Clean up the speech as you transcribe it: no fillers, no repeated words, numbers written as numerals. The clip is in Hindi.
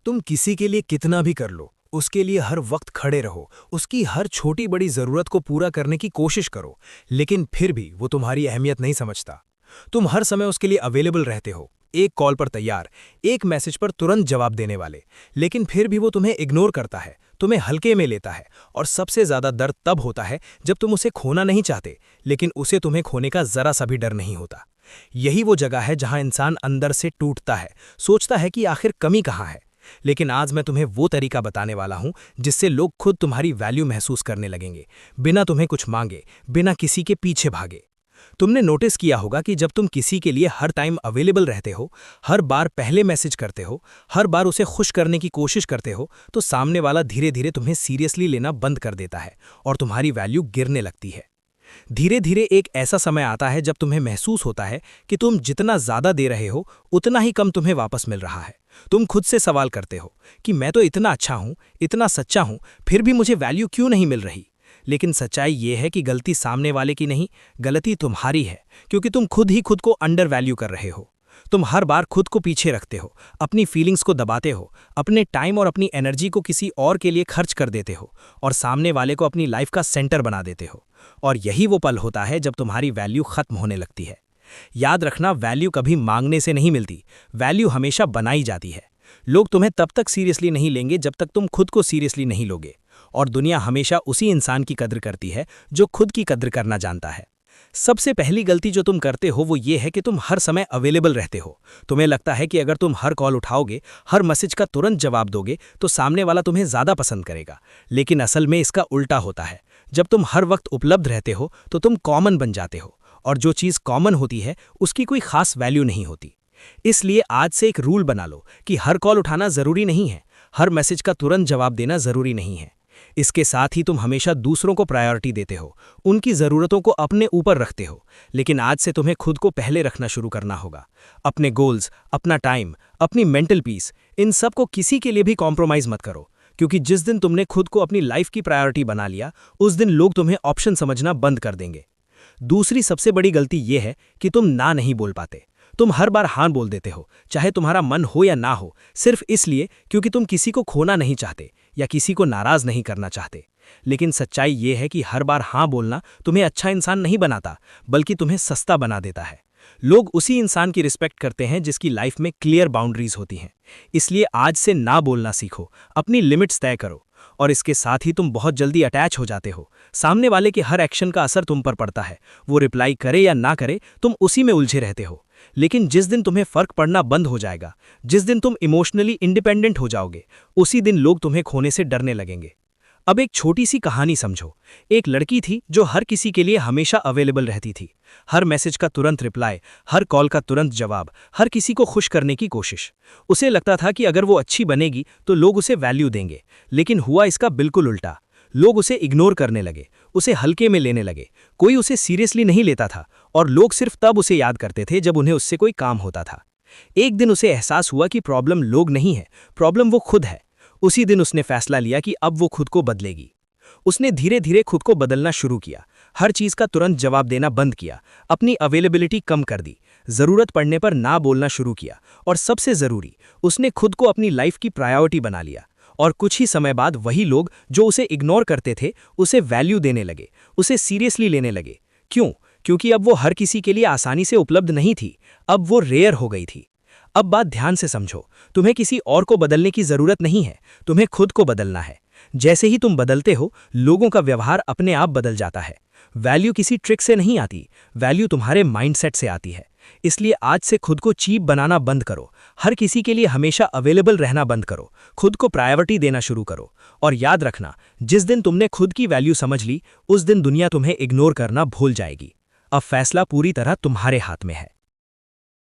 तुम किसी के लिए कितना भी कर लो, उसके लिए हर वक्त खड़े रहो, उसकी हर छोटी बड़ी ज़रूरत को पूरा करने की कोशिश करो, लेकिन फिर भी वो तुम्हारी अहमियत नहीं समझता। तुम हर समय उसके लिए अवेलेबल रहते हो, एक कॉल पर तैयार, एक मैसेज पर तुरंत जवाब देने वाले, लेकिन फिर भी वो तुम्हें इग्नोर करता है, तुम्हें हल्के में लेता है। और सबसे ज़्यादा दर्द तब होता है जब तुम उसे खोना नहीं चाहते, लेकिन उसे तुम्हें खोने का ज़रा सा भी डर नहीं होता। यही वो जगह है जहां इंसान अंदर से टूटता है, सोचता है कि आखिर कमी कहाँ है। लेकिन आज मैं तुम्हें वो तरीका बताने वाला हूं जिससे लोग खुद तुम्हारी वैल्यू महसूस करने लगेंगे, बिना तुम्हें कुछ मांगे, बिना किसी के पीछे भागे। तुमने नोटिस किया होगा कि जब तुम किसी के लिए हर टाइम अवेलेबल रहते हो, हर बार पहले मैसेज करते हो, हर बार उसे खुश करने की कोशिश करते हो, तो सामने वाला धीरे धीरे तुम्हें सीरियसली लेना बंद कर देता है और तुम्हारी वैल्यू गिरने लगती है। धीरे धीरे एक ऐसा समय आता है जब तुम्हें महसूस होता है कि तुम जितना ज्यादा दे रहे हो उतना ही कम तुम्हें वापस मिल रहा है। तुम खुद से सवाल करते हो कि मैं तो इतना अच्छा हूं, इतना सच्चा हूं, फिर भी मुझे वैल्यू क्यों नहीं मिल रही। लेकिन सच्चाई ये है कि गलती सामने वाले की नहीं, गलती तुम्हारी है, क्योंकि तुम खुद ही खुद को अंडर वैल्यू कर रहे हो। तुम हर बार खुद को पीछे रखते हो, अपनी फीलिंग्स को दबाते हो, अपने टाइम और अपनी एनर्जी को किसी और के लिए खर्च कर देते हो और सामने वाले को अपनी लाइफ का सेंटर बना देते हो। और यही वो पल होता है जब तुम्हारी वैल्यू खत्म होने लगती है। याद रखना, वैल्यू कभी मांगने से नहीं मिलती, वैल्यू हमेशा बनाई जाती है। लोग तुम्हें तब तक सीरियसली नहीं लेंगे जब तक तुम खुद को सीरियसली नहीं लोगे। और दुनिया हमेशा उसी इंसान की कद्र करती है जो खुद की कद्र करना जानता है। सबसे पहली गलती जो तुम करते हो वो ये है कि तुम हर समय अवेलेबल रहते हो। तुम्हें लगता है कि अगर तुम हर कॉल उठाओगे, हर मैसेज का तुरंत जवाब दोगे, तो सामने वाला तुम्हें ज़्यादा पसंद करेगा। लेकिन असल में इसका उल्टा होता है। जब तुम हर वक्त उपलब्ध रहते हो तो तुम कॉमन बन जाते हो, और जो चीज़ कॉमन होती है उसकी कोई खास वैल्यू नहीं होती। इसलिए आज से एक रूल बना लो कि हर कॉल उठाना ज़रूरी नहीं है, हर मैसेज का तुरंत जवाब देना ज़रूरी नहीं है। इसके साथ ही तुम हमेशा दूसरों को प्रायोरिटी देते हो, उनकी ज़रूरतों को अपने ऊपर रखते हो। लेकिन आज से तुम्हें खुद को पहले रखना शुरू करना होगा। अपने गोल्स, अपना टाइम, अपनी मेंटल पीस, इन सब को किसी के लिए भी कॉम्प्रोमाइज़ मत करो, क्योंकि जिस दिन तुमने खुद को अपनी लाइफ की प्रायोरिटी बना लिया, उस दिन लोग तुम्हें ऑप्शन समझना बंद कर देंगे। दूसरी सबसे बड़ी गलती यह है कि तुम ना नहीं बोल पाते। तुम हर बार हाँ बोल देते हो, चाहे तुम्हारा मन हो या ना हो, सिर्फ इसलिए क्योंकि तुम किसी को खोना नहीं चाहते या किसी को नाराज नहीं करना चाहते। लेकिन सच्चाई ये है कि हर बार हाँ बोलना तुम्हें अच्छा इंसान नहीं बनाता, बल्कि तुम्हें सस्ता बना देता है। लोग उसी इंसान की रिस्पेक्ट करते हैं जिसकी लाइफ में क्लियर बाउंड्रीज होती हैं। इसलिए आज से ना बोलना सीखो, अपनी लिमिट्स तय करो। और इसके साथ ही तुम बहुत जल्दी अटैच हो जाते हो। सामने वाले के हर एक्शन का असर तुम पर पड़ता है, वो रिप्लाई करे या ना करे, तुम उसी में उलझे रहते हो। लेकिन जिस दिन तुम्हें फर्क पड़ना बंद हो जाएगा, जिस दिन तुम इमोशनली इंडिपेंडेंट हो जाओगे, उसी दिन लोग तुम्हें खोने से डरने लगेंगे। अब एक छोटी सी कहानी समझो। एक लड़की थी जो हर किसी के लिए हमेशा अवेलेबल रहती थी। हर मैसेज का तुरंत रिप्लाई, हर कॉल का तुरंत जवाब, हर किसी को खुश करने की कोशिश। उसे लगता था कि अगर वो अच्छी बनेगी तो लोग उसे वैल्यू देंगे। लेकिन हुआ इसका बिल्कुल उल्टा। लोग उसे इग्नोर करने लगे, उसे हल्के में लेने लगे। कोई उसे सीरियसली नहीं लेता था और लोग सिर्फ तब उसे याद करते थे जब उन्हें उससे कोई काम होता था। एक दिन उसे एहसास हुआ कि प्रॉब्लम लोग नहीं है, प्रॉब्लम वो खुद है। उसी दिन उसने फैसला लिया कि अब वो खुद को बदलेगी। उसने धीरे धीरे खुद को बदलना शुरू किया, हर चीज़ का तुरंत जवाब देना बंद किया, अपनी अवेलेबिलिटी कम कर दी, ज़रूरत पड़ने पर ना बोलना शुरू किया, और सबसे ज़रूरी, उसने खुद को अपनी लाइफ की प्रायोरिटी बना लिया। और कुछ ही समय बाद वही लोग जो उसे इग्नोर करते थे, उसे वैल्यू देने लगे, उसे सीरियसली लेने लगे। क्यों? क्योंकि अब वो हर किसी के लिए आसानी से उपलब्ध नहीं थी, अब वो रेयर हो गई थी। अब बात ध्यान से समझो, तुम्हें किसी और को बदलने की ज़रूरत नहीं है, तुम्हें खुद को बदलना है। जैसे ही तुम बदलते हो, लोगों का व्यवहार अपने आप बदल जाता है। वैल्यू किसी ट्रिक से नहीं आती, वैल्यू तुम्हारे माइंडसेट से आती है। इसलिए आज से खुद को चीप बनाना बंद करो, हर किसी के लिए हमेशा अवेलेबल रहना बंद करो, खुद को प्रायोरिटी देना शुरू करो। और याद रखना, जिस दिन तुमने खुद की वैल्यू समझ ली, उस दिन दुनिया तुम्हें इग्नोर करना भूल जाएगी। अब फैसला पूरी तरह तुम्हारे हाथ में है।